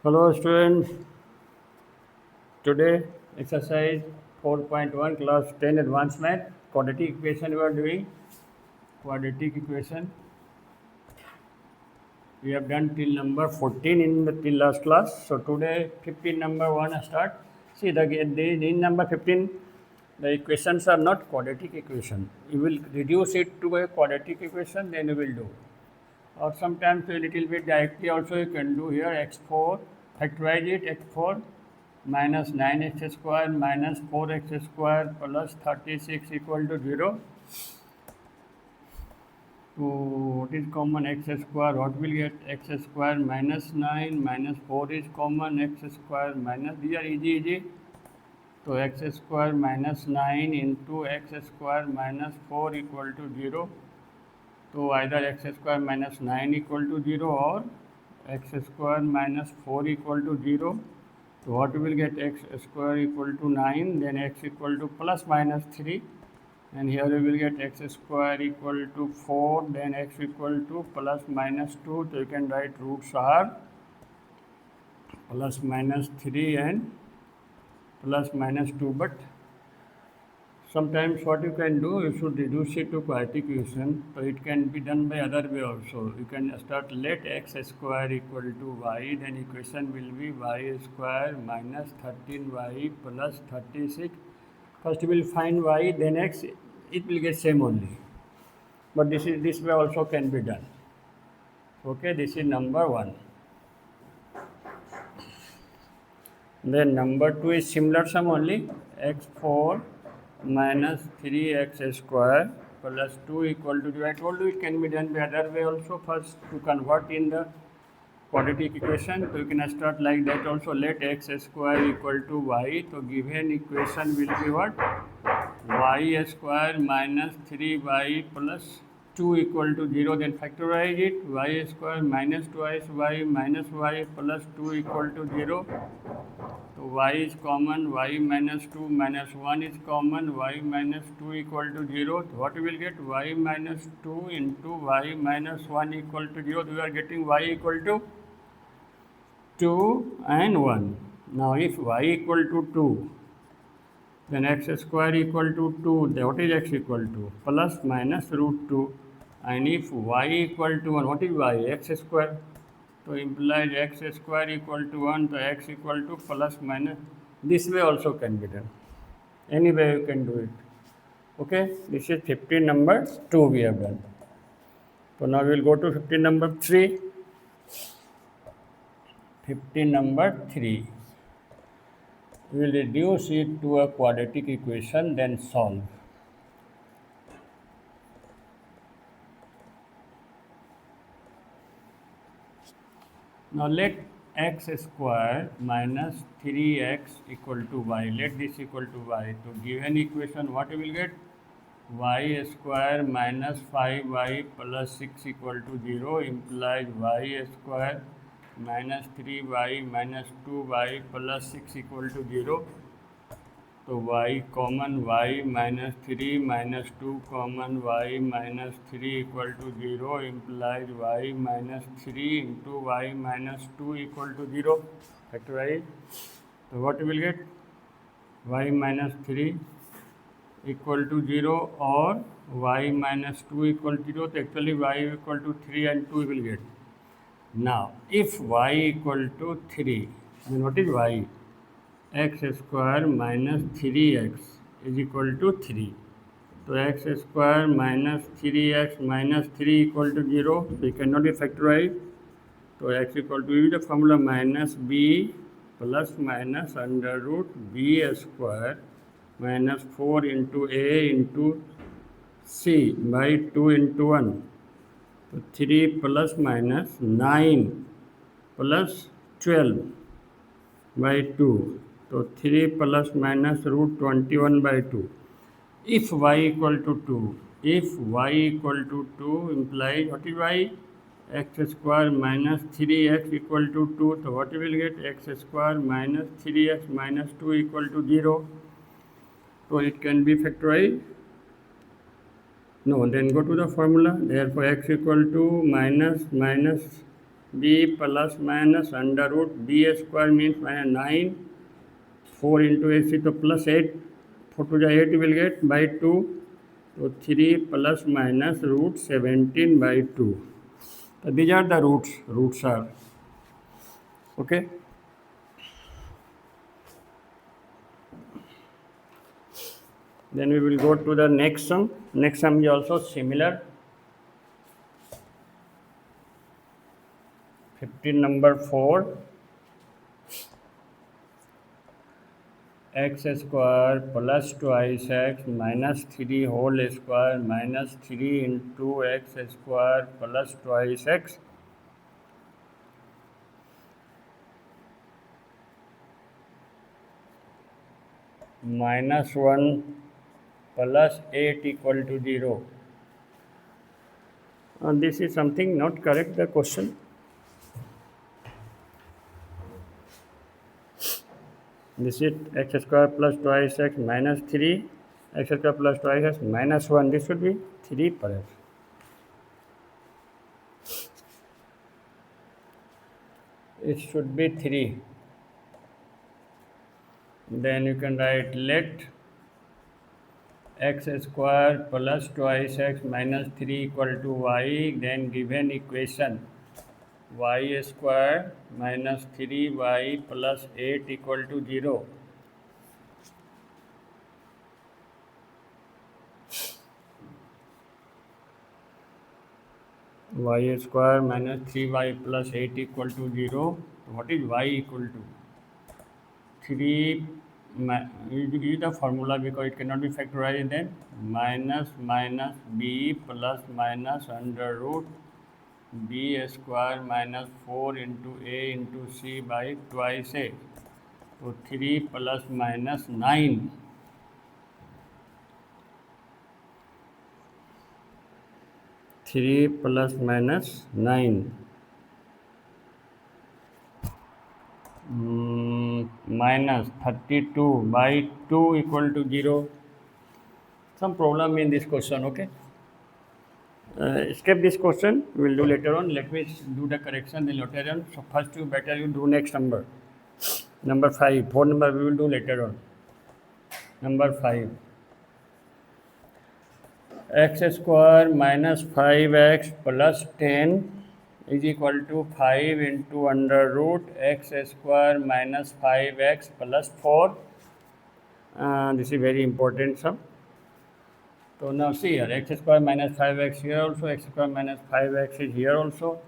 Hello students, today exercise 4.1 class 10 advanced math quadratic equation we are doing quadratic equation. We have done till number 14 in the till last class. So today 15 number 1 start. See in number 15 the equations are not quadratic equation. You will reduce it to a quadratic equation, then you will do. Or sometimes a little bit directly also you can do here x4, factorize it x4 minus 9x square minus 4x square plus 36 equal to 0. So what is common x square? What will get x square minus 9 minus 4 is common x square minus, these are easy. So x square minus 9 into x square minus 4 equal to 0. So either x square minus 9 equal to 0 or x square minus 4 equal to 0. So what we will get x square equal to 9, then x equal to plus minus 3, and here we will get x square equal to 4, then x equal to plus minus 2. So you can write roots are plus minus 3 and plus minus 2, but sometimes what you can do, you should reduce it to quadratic equation. So it can be done by other way also. You can start let x square equal to y, then equation will be y square minus 13y plus 36. First we will find y, then x, it will get same only. But this way also can be done. Okay, this is number 1. Then number 2 is similar sum only, x4 minus 3x square plus 2 equal to 0. I told you it can be done by other way also. First to convert in the quadratic equation, so you can start like that also. Let x square equal to y. So given equation will be what? Y square minus 3y plus 2 equal to 0. Then factorize it. Y square minus twice y minus y plus 2 equal to 0. So y is common, y minus 2 minus 1 is common, y minus 2 equal to 0. So what we will get? Y minus 2 into y minus 1 equal to 0. We are getting y equal to 2 and 1. Now if y equal to 2, then x square equal to 2, then what is x equal to? Plus minus root 2. And if y equal to 1, what is y? X square. So implies x square equal to 1, so x equal to plus minus. This way also can be done. Any way you can do it. Okay, this is 15 number 2 we have done. So now we will go to 15 number 3. 15 number 3. We will reduce it to a quadratic equation, then solve. Now let x square minus 3x equal to y. Let this equal to y. So given equation, what we will get? Y square minus 5y plus 6 equal to 0 implies y square minus 3y minus 2y plus 6 equal to 0. So y common, y minus 3 minus 2 common, y minus 3 equal to 0 implies y minus 3 into y minus 2 equal to 0. Factorize. So what we will get? Y minus 3 equal to 0 or y minus 2 equal to 0. So actually y equal to 3 and 2 will get. Now if y equal to 3, then what is y? X square minus 3x is equal to 3. So x square minus 3x minus 3 equal to 0. So it cannot be factorized. So x equal to, use the formula minus b plus minus under root b square minus 4 into a into c by 2 into 1. So 3 plus minus 9 plus 12 by 2. So 3 plus minus root 21 by 2. If y equal to 2, if y equal to 2 implies what is y? X square minus 3x equal to 2. So what we will get? X square minus 3x minus 2 equal to 0. So it can be factorized. No, then go to the formula. Therefore x equal to minus b plus minus under root b square means minus 9, 4 into 8 so plus 8, 4 to the 8 you will get by 2, so 3 plus minus root 17 by 2. So these are the roots are okay. Then we will go to the next sum. Next sum is also similar. 15 number 4. X square plus twice x minus 3 whole square minus 3 into x square plus twice x minus 1 plus 8 equal to 0. This is something not correct, the question. This is x square plus twice x minus 3, x square plus twice x minus 1. This should be 3 perhaps. It should be 3. Then you can write let x square plus twice x minus 3 equal to y, then given equation y square minus 3y plus 8 equal to 0. Y square minus 3y plus 8 equal to 0. What is y equal to? 3, use the formula because it cannot be factorized, then minus b plus minus under root b square minus 4 into a into c by twice a. So 3 plus minus 9. 3 plus minus 9. Minus 32 by 2 equal to 0. Some problem in this question, okay. Skip this question, we will do later on. Let me do the correction then later on. So first you better you do next number. Number 5. 4 number we will do later on. Number 5. X square minus 5x plus 10 is equal to 5 into under root x square minus 5x plus 4. This is very important sum. So now see here, x square minus 5x here also, x square minus 5x is here also.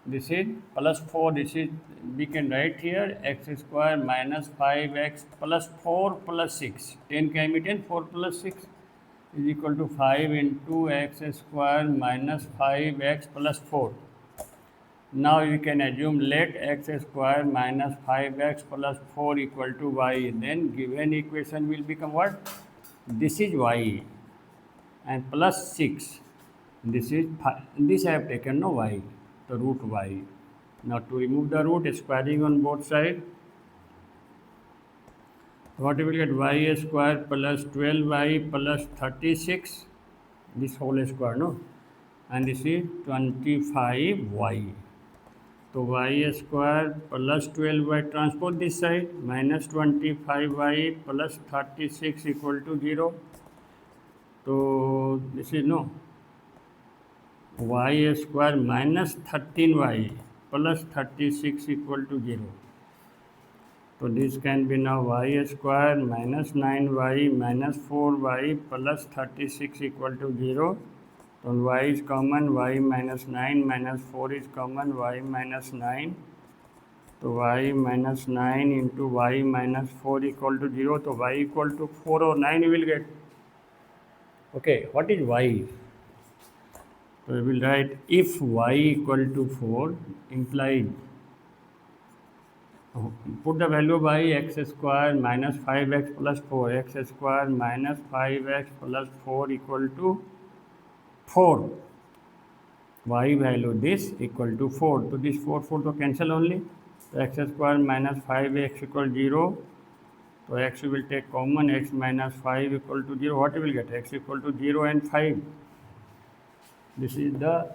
This is plus 4, this is, we can write here x square minus 5x plus 4 plus 6. 10 can be 10, 4 plus 6 is equal to 5 into x square minus 5x plus 4. Now you can assume let x square minus 5x plus 4 equal to y. Then given equation will become what? This is y and plus 6. This is this I have taken no y, the root y. Now to remove the root, squaring on both sides. What we will get? Y square plus 12y plus 36. This whole square, no? And this is 25y. So y square plus 12y transpose this side minus 25y plus 36 equal to 0. So this is no y square minus 13y plus 36 equal to 0. So this can be now y square minus 9y minus 4y plus 36 equal to 0. So y is common, y minus 9 minus 4 is common, y minus 9. So y minus 9 into y minus 4 equal to 0. So y equal to 4 or 9 you will get. Okay, what is y? So we will write if y equal to 4 implies, put the value by x square minus 5x plus 4, x square minus 5x plus 4 equal to 4. Y value this equal to 4. So this 4 to cancel only. So x square minus 5x equal 0. So x will take common, x minus 5 equal to 0. What you will get? X equal to 0 and 5. This is the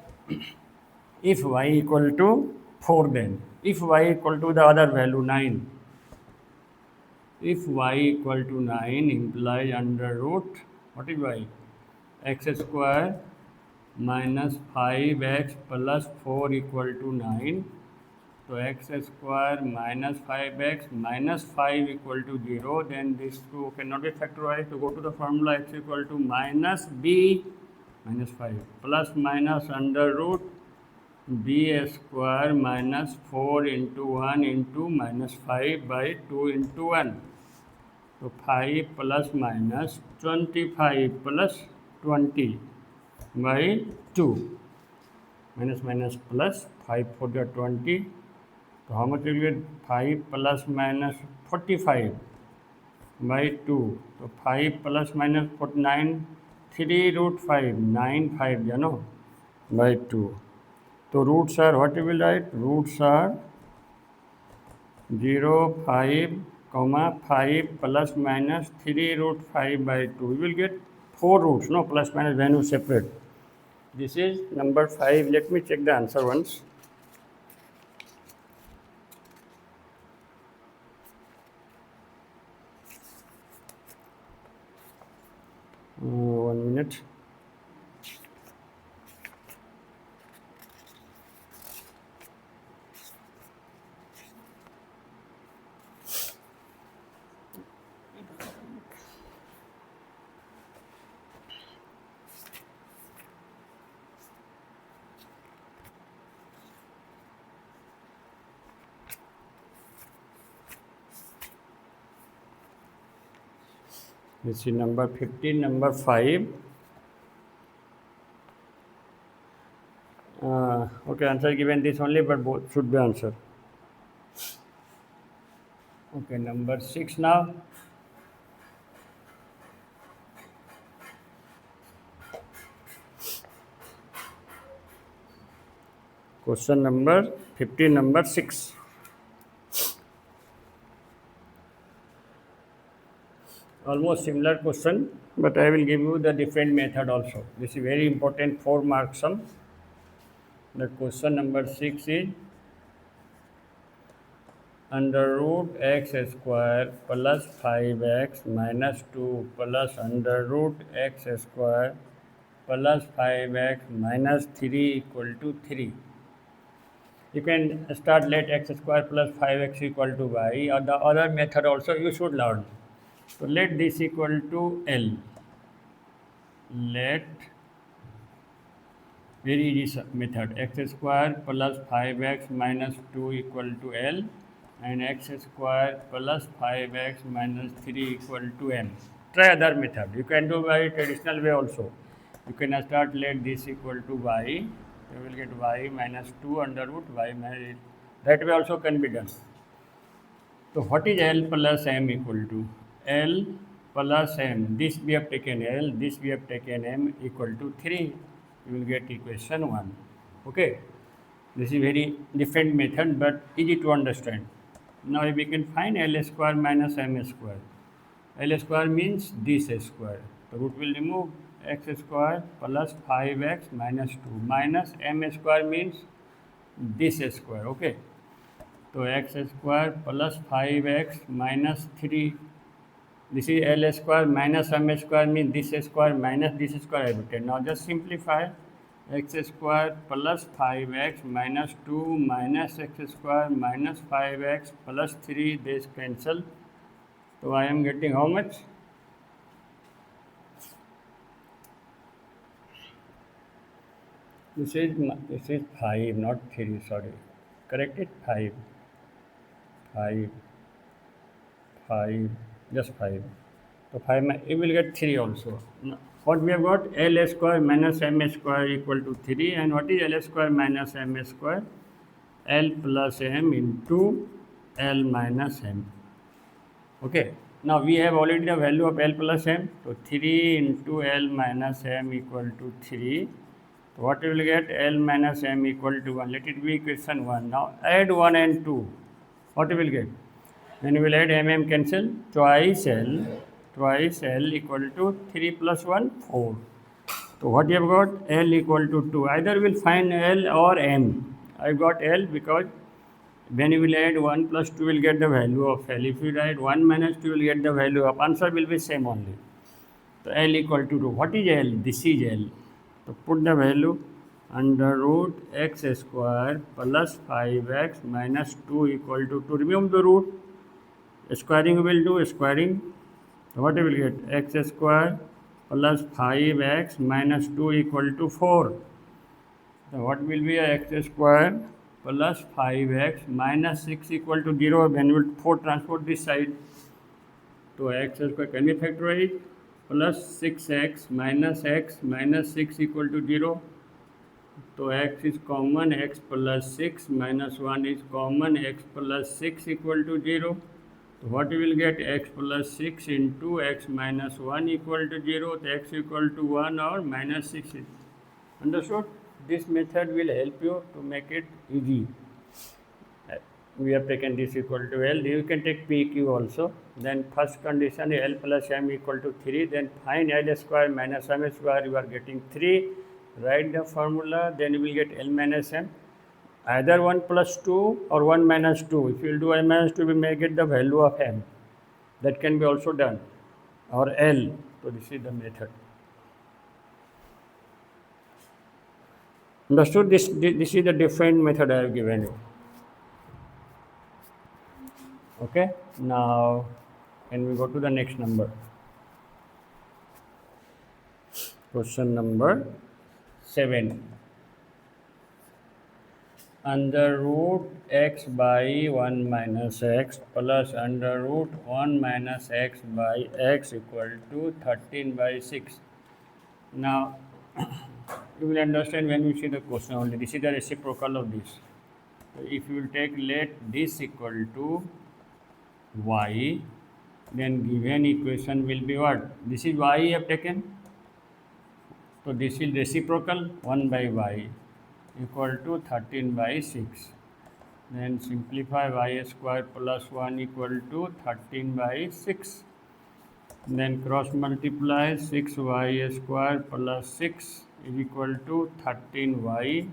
if y equal to 4 then. If y equal to the other value 9, if y equal to 9 implies under root, what is y? X square minus 5x plus 4 equal to 9. So x square minus 5x minus 5 equal to 0. Then these two cannot be factorized. To go to the formula, x equal to minus b minus 5 plus minus under root b square minus 4 into 1 into minus 5 by 2 into 1. So 5 plus minus 25 plus 20 by 2. Minus minus plus 5 for the 20. So how much will you get? 5 plus minus 45 by 2. So 5 plus minus 49, 3 root 5, 9 5, you know, by 2. So roots are, what you will write? Roots are 0, 5, comma 5 plus minus 3 root 5 by 2. You will get 4 roots, no, plus minus value separate. This is number 5. Let me check the answer once. One minute. This is number 15, number 5. Okay, answer given this only, but both should be answered. Okay, number 6 now. Question number 15, number 6. Almost similar question, but I will give you the different method also. This is very important, 4 mark sum. The question number 6 is under root x square plus 5x minus 2 plus under root x square plus 5x minus 3 equal to 3. You can start let x square plus 5x equal to y, or the other method also you should learn. So let this equal to L. Let, very easy method, x square plus 5x minus 2 equal to L, and x square plus 5x minus 3 equal to M. Try other method. You can do by traditional way also. You can start let this equal to y. You will get y minus 2 under root y minus, that way also can be done. So what is L plus M equal to? L plus M. This we have taken L, this we have taken M equal to 3. You will get equation 1. Okay. This is very different method, but easy to understand. Now we can find L square minus M square. L square means this square. The root will remove x square plus 5x minus 2 minus M square means this square. Okay. So x square plus 5x minus 3. This is L square minus M square means this square minus this square I have written. Now just simplify. X square plus 5x minus 2 minus x square minus 5x plus 3, this cancel. So I am getting how much? This is 5, not 3, sorry. Correct it? 5. 5, just 5. So 5, you will get 3 also. Now, what we have got? L square minus M square equal to 3. And what is L square minus M square? L plus M into L minus M. Okay. Now we have already the value of L plus M. So 3 into L minus M equal to 3. So what we will get? L minus M equal to 1. Let it be equation 1. Now add 1 and 2. What we will get? When we will add MM cancel, twice L equal to 3 plus 1, 4. So what you have got? L equal to 2. Either we will find L or M. I got L because when you will add 1 plus 2 will get the value of L. If you write 1 minus 2 will get the value of, answer will be same only. So L equal to 2. What is L? This is L. So put the value under root x square plus 5x minus 2 equal to 2. Remove the root. Squaring will do squaring. So what you will get? X square plus 5x minus 2 equal to 4. So what will be x square plus 5x minus 6 equal to 0. When we will 4 transport this side. So x square can be factorized, plus 6x minus 6 equal to 0. So x is common, x plus 6 minus 1 is common, x plus 6 equal to 0. So what we will get? X plus 6 into x minus 1 equal to 0. So x equal to 1 or minus 6. Understood? This method will help you to make it easy. We have taken this equal to L. You can take PQ also. Then first condition L plus M equal to 3. Then find L square minus M square. You are getting 3. Write the formula. Then you will get L minus M. Either 1 plus 2 or 1 minus 2. If you will do M minus 2, we may get the value of M. That can be also done. Or L. So this is the method. Understood? This is the different method I have given you. Okay, now can we go to the next number? Question number 7. Under root x by 1 minus x plus under root 1 minus x by x equal to 13 by 6. Now, you will understand when you see the question only. This is the reciprocal of this. So if you will take let this equal to y, then given equation will be what? This is y you have taken. So this is reciprocal 1 by y equal to 13 by 6. Then simplify y square plus 1 equal to 13 by 6. Then cross multiply 6y square plus 6 is equal to 13y.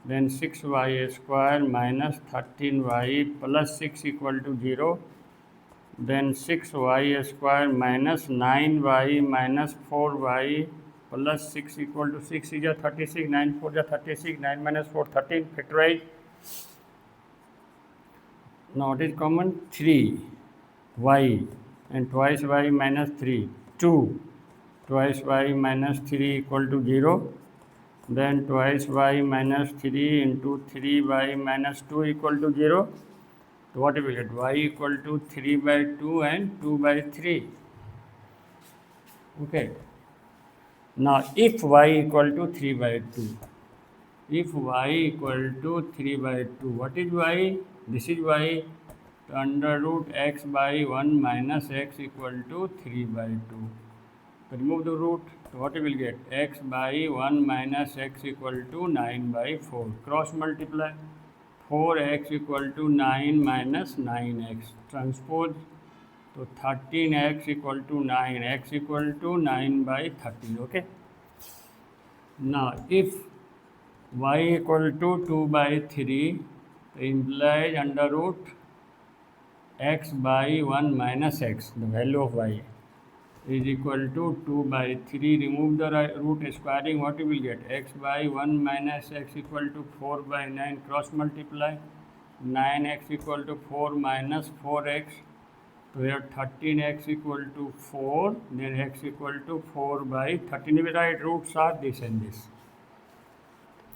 Then 6y square minus 13y plus 6 equal to 0. Then 6y square minus 9y minus 4y plus 6 equal to 6 is a 36, 9 4 is 36, 9 minus 4, 13, factorize. Now it is common 3y and twice y minus 3, 2, twice y minus 3 equal to 0. Then twice y minus 3 into 3y minus 2 equal to 0. So what we will get? Y equal to 3 by 2 and 2 by 3. Okay. Now if y equal to 3 by 2, if y equal to 3 by 2, what is y? This is y. So under root x by 1 minus x equal to 3 by 2. So remove the root. So what we will get? X by 1 minus x equal to 9 by 4. Cross multiply. 4x equal to 9 minus 9x. Transpose. So 13x equal to 9. X equal to 9 by 13. Okay. Now if y equal to 2 by 3, implies under root x by 1 minus x, the value of y, is equal to 2 by 3. Remove the root squaring, what you will get? X by 1 minus x equal to 4 by 9. Cross multiply. 9x equal to 4 minus 4x. So here 13x equal to 4. Then x equal to 4 by 13. We write roots are this and this.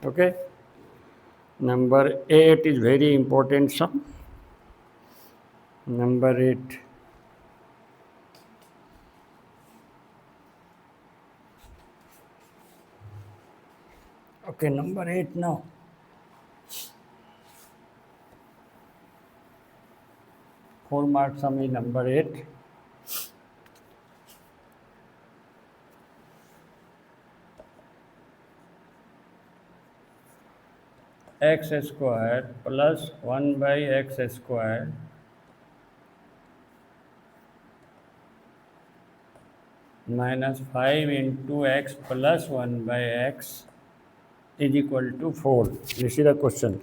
Okay. Number 8 is very important sum. Number 8. Okay, number 8 now. Four mark sum is number 8. X square plus 1 by x square minus 5 into x plus 1 by x is equal to 4. This is the question.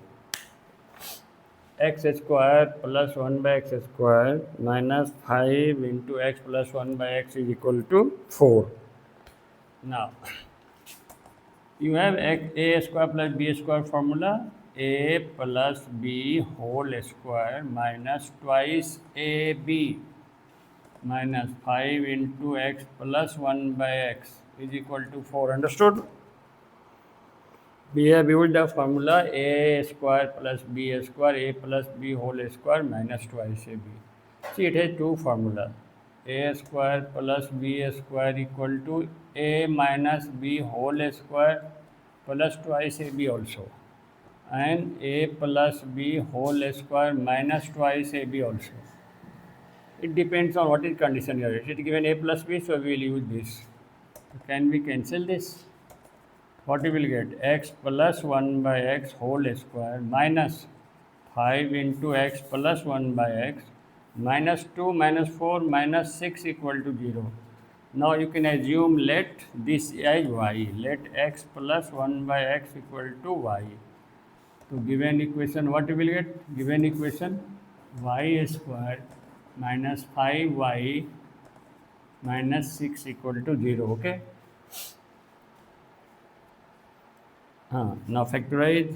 x square plus 1 by x square minus 5 into x plus 1 by x is equal to 4. Now, you have a square plus b square formula, a plus b whole square minus twice ab minus 5 into x plus 1 by x is equal to 4. Understood? We have used the formula a square plus b square, a plus b whole square minus twice ab. See, it has two formulas. A square plus b square equal to a minus b whole square plus twice ab also. And a plus b whole square minus twice ab also. It depends on what is condition here. It is given a plus b, so we will use this. Can we cancel this? What we will get? X plus 1 by x whole square minus 5 into x plus 1 by x minus 2 minus 4 minus 6 equal to 0. Now you can assume let this as y. Let x plus 1 by x equal to y. So given equation, what we will get? Given equation, y square minus 5y minus 6 equal to 0. Okay. Now factorize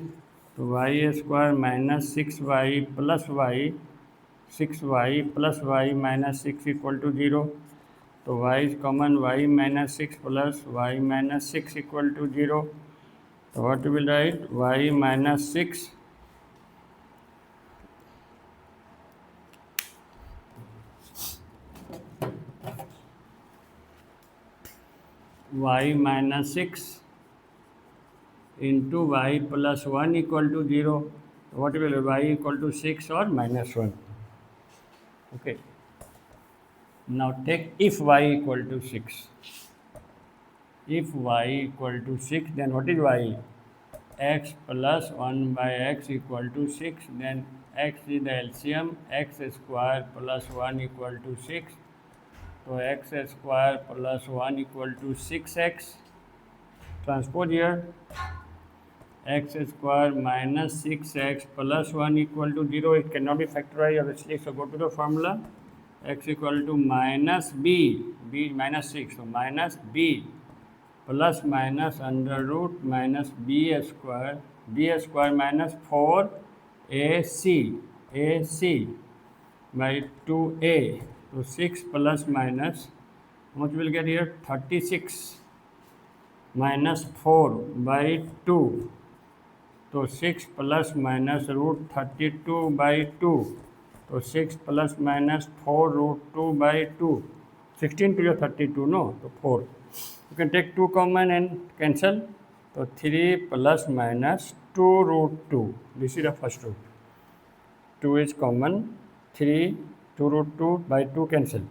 y square minus 6y plus y, 6y plus y minus 6 equal to 0. So y is common, y minus 6 plus y minus 6 equal to 0. So what we will write? Y minus 6 y minus 6 into y plus 1 equal to 0. What will y equal to 6 or minus 1? Okay. Now take if y equal to 6. If y equal to 6, then what is y? X plus 1 by x equal to 6. Then x is the LCM. X square plus 1 equal to 6. So x square plus 1 equal to 6x. Transpose here. X square minus 6x plus 1 equal to 0. It cannot be factorized obviously. So go to the formula. X equal to minus b. b is minus 6. So minus b plus minus under root minus b square minus 4 ac by 2a. So 6 plus minus, how much will get here? 36 minus 4 by 2. So 6 plus minus root 32 by 2. So 6 plus minus 4 root 2 by 2. 16 to your 32, no? So 4. You can take 2 common and cancel. So 3 plus minus 2 root 2. This is the first root. 2 is common. 3, 2 root 2 by 2 cancel.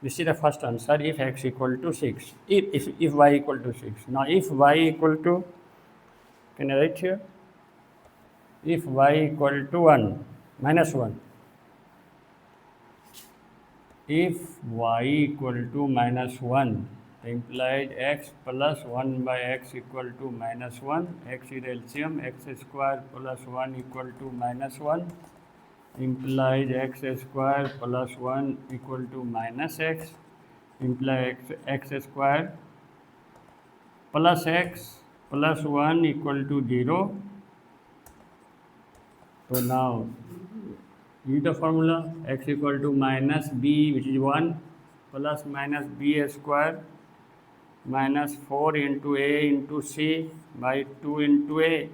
This is the first answer if x equal to 6. If y equal to 6. Now if y equal to, can I write here? If y equal to 1, minus 1. If y equal to minus 1, implies x plus 1 by x equal to minus 1. X is LCM. X square plus 1 equal to minus 1. Implies x square plus 1 equal to minus x. Implies x square plus x plus 1 equal to 0. So now use the formula x equal to minus b, which is 1, plus minus b square minus 4 into a into c by 2 into a.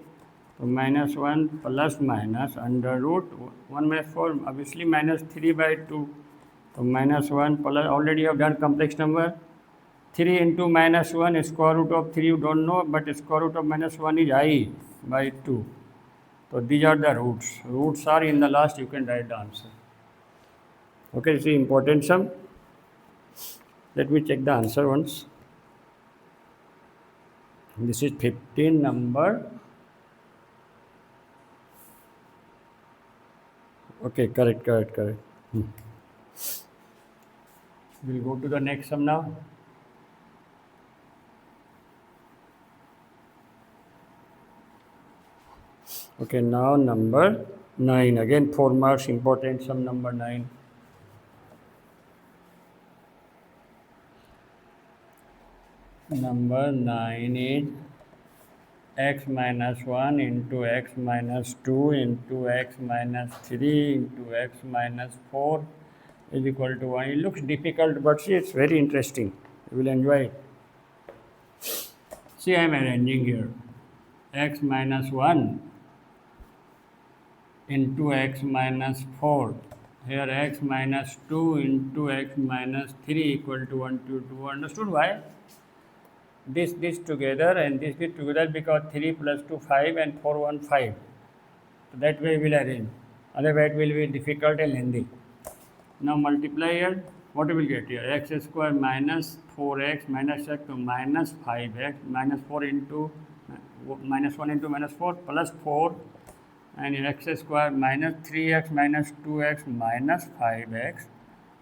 So minus 1 plus minus under root 1 minus 4, obviously minus 3 by 2. So minus 1 plus, already you have done complex number. 3 into minus 1 is square root of 3, you don't know, but square root of minus 1 is I by 2. So these are the roots. Roots are in the last, you can write the answer. Okay, see important sum. Let me check the answer once. This is 15 number. Okay, correct. We'll go to the next sum now. Okay, now number 9. Again 4 marks, important sum number 9. Number 9 is x minus 1 into x minus 2 into x minus 3 into x minus 4 is equal to 1. It looks difficult, but see, it's very interesting. You will enjoy it. See, I am arranging here x minus 1 into x minus 4. Here x minus 2 into x minus 3 equal to 1 to 2. Understood why? This together and this together, because 3 plus 2 5 and 4 1 5. So that way we will arrange. Otherwise it will be difficult and lengthy. Now multiply here. What we will get here? X square minus 4x minus x to minus 5x minus 4 into minus 1 into minus 4 plus 4 and x square minus 3x minus 2x minus 5x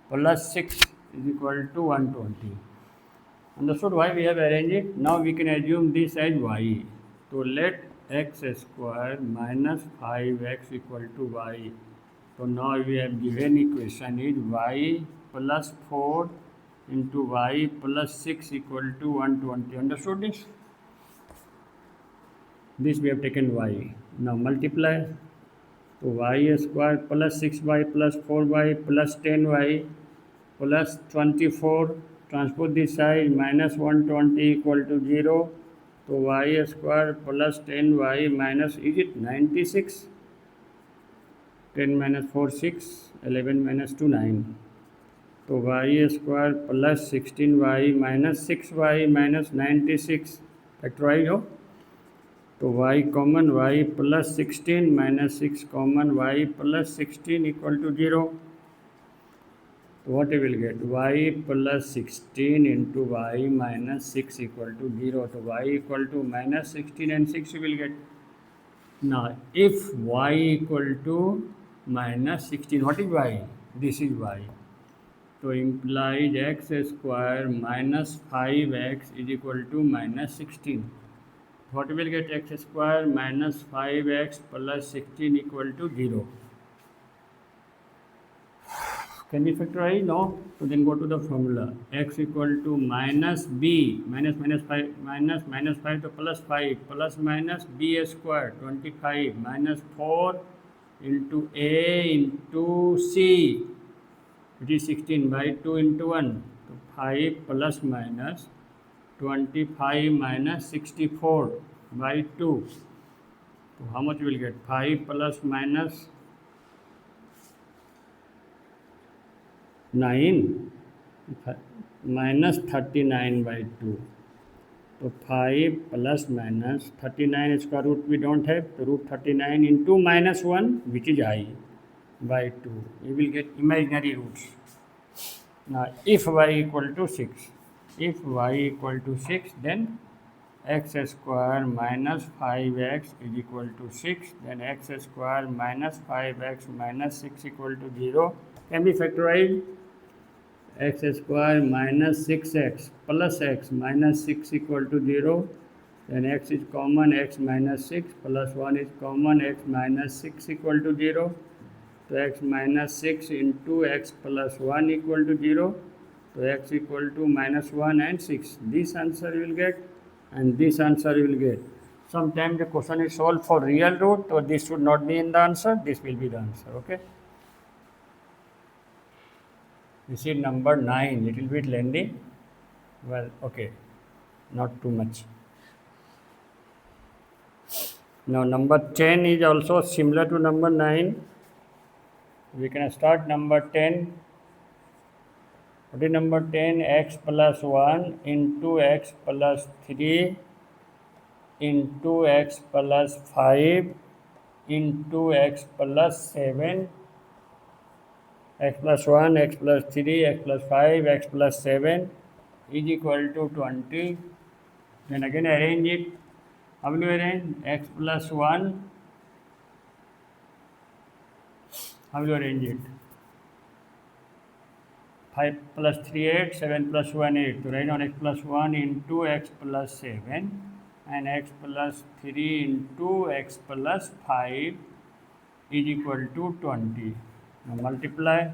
plus 6 is equal to 120. Understood why we have arranged it? Now we can assume this as y. So let x square minus 5x equal to y. So now we have given equation is y plus 4 into y plus 6 equal to 120. Understood this? This we have taken y. Now multiply. So y square plus 6y plus 4y plus 10y plus 24. Transpose this side, minus 120 equal to 0. So y square plus 10y minus, is it 96? 10 minus 4, 6. 11 minus 2, 9. So y square plus 16y minus 6y minus 96. Factorize हो. तो y common, y plus 16 minus 6 common, y plus 16 equal to 0. What we will get? Y plus 16 into y minus 6 equal to 0. So y equal to minus 16 and 6 you will get. Now if y equal to minus 16, what is y? This is y. So implies x square minus 5x is equal to minus 16. What we will get? X square minus 5x plus 16 equal to 0. Can we factorize? No. So then go to the formula. X equal to minus b, minus 5, minus 5 to plus 5, plus minus b square, 25, minus 4 into a into c, which is 16 by 2 into 1. So 5 plus minus 25 minus 64 by 2. So how much will get? 5 plus minus 9 minus 39 by 2. So 5 plus minus 39 square root we don't have. So root 39 into minus 1, which is I, by 2. We will get imaginary roots. Now if y equal to 6, if y equal to 6, then x square minus 5x is equal to 6. Then x square minus 5x minus 6 equal to 0. Can be factorized. X square minus 6x plus x minus 6 equal to 0. Then x is common, x minus 6 plus 1 is common, x minus 6 equal to 0. So x minus 6 into x plus 1 equal to 0. So x equal to minus 1 and 6. This answer you will get and this answer you will get. Sometimes the question is solved for real root, so this should not be in the answer, this will be the answer. Okay. This is number 9, little bit lengthy. Well, okay, not too much. Now number 10 is also similar to number 9. We can start number 10. What is number 10? X plus 1 into x plus 3 into x plus 5 into x plus 7. X plus 1, x plus 3, x plus 5, x plus 7 is equal to 20. Then again arrange it. How will you arrange? X plus 1. How will you arrange it? 5 plus 3, 8, 7 plus 1, 8. So write on x plus 1 into x plus 7 and x plus 3 into x plus 5 is equal to 20. Now multiply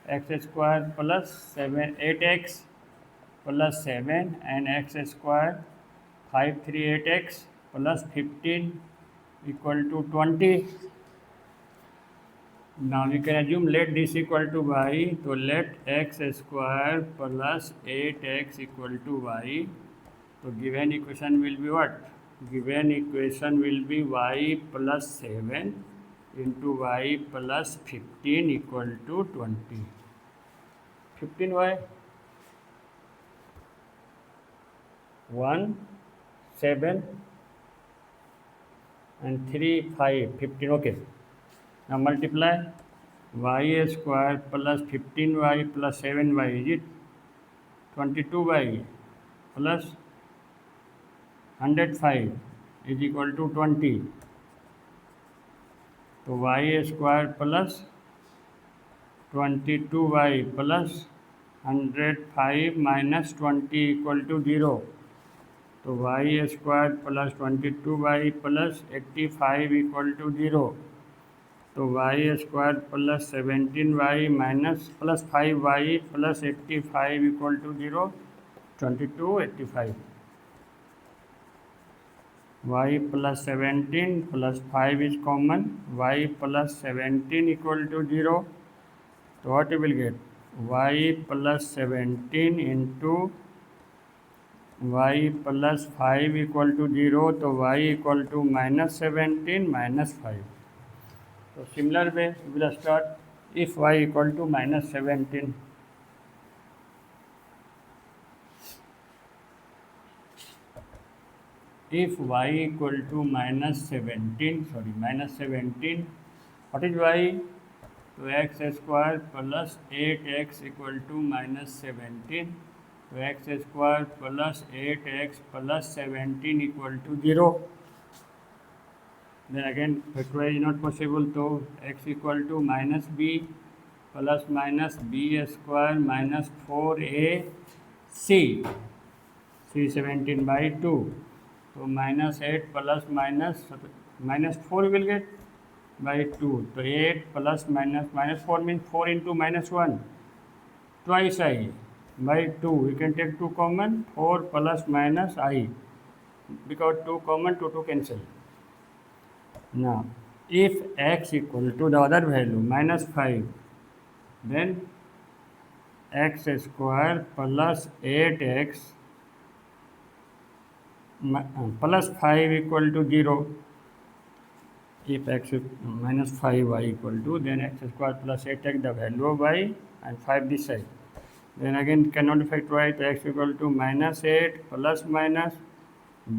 x square plus 8x plus 7 and x square 538x plus 15 equal to 20. Now we can assume let this equal to y. So let x square plus 8x equal to y. So given equation will be what? Given equation will be y plus 7 into y plus 15 equal to 20. 15y 1 7 and 3 5 15. Okay. Now multiply y square plus 15y plus 7y, is it 22y plus 105 is equal to 20. So y square plus 22y plus 105 minus 20 equal to 0. So y square plus 22y plus 85 equal to 0. So y square plus 17y minus plus 5y plus 85 equal to 0, 22, 85. Y plus 17 plus 5 is common, y plus 17 equal to 0. So what you will get? Y plus 17 into y plus 5 equal to 0. So y equal to minus 17 minus 5. So similar way we will start if y equal to minus 17. If y equal to minus 17, what is y? So x square plus 8x equal to minus 17. So x square plus 8x plus 17 equal to 0. Then again factorize is not possible, so x equal to minus b plus minus b square minus 4ac, c 17 by 2. So minus 8 plus minus 4 will get by 2. So 8 plus minus 4 means 4 into minus 1. Twice I by 2. We can take 2 common, 4 plus minus I. Because 2 common, 2 cancel. Now, if x equal to the other value minus 5, then x square plus 8x plus 5 equal to 0. If x is minus 5y equal to, then x square plus 8x the value of y and 5 this side. Then again cannot factorize, x equal to minus 8 plus minus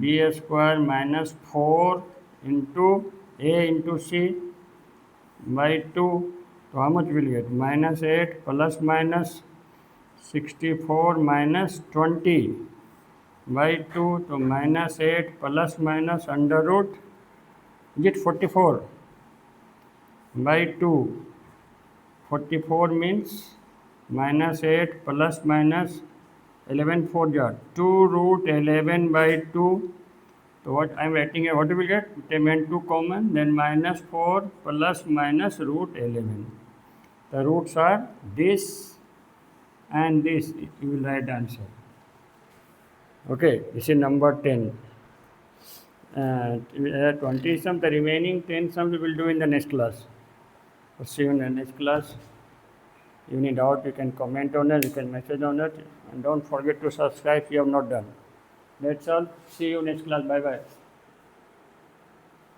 b square minus 4 into a into c by 2. So how much will get? Minus 8 plus minus 64 minus 20 by 2. So minus 8 plus minus under root, is it 44 by 2. 44 means minus 8 plus minus 11 4 jar 2 root 11 by 2. So what I am writing here, what we will get? Take 2 common, then minus 4 plus minus root 11. The roots are this and this. You will write the answer. Okay, this is number 10. 20 sum, the remaining 10 sums we will do in the next class. So see you in the next class. If you need doubt, you can comment on it, you can message on it, and don't forget to subscribe if you have not done. That's all. See you next class. Bye bye.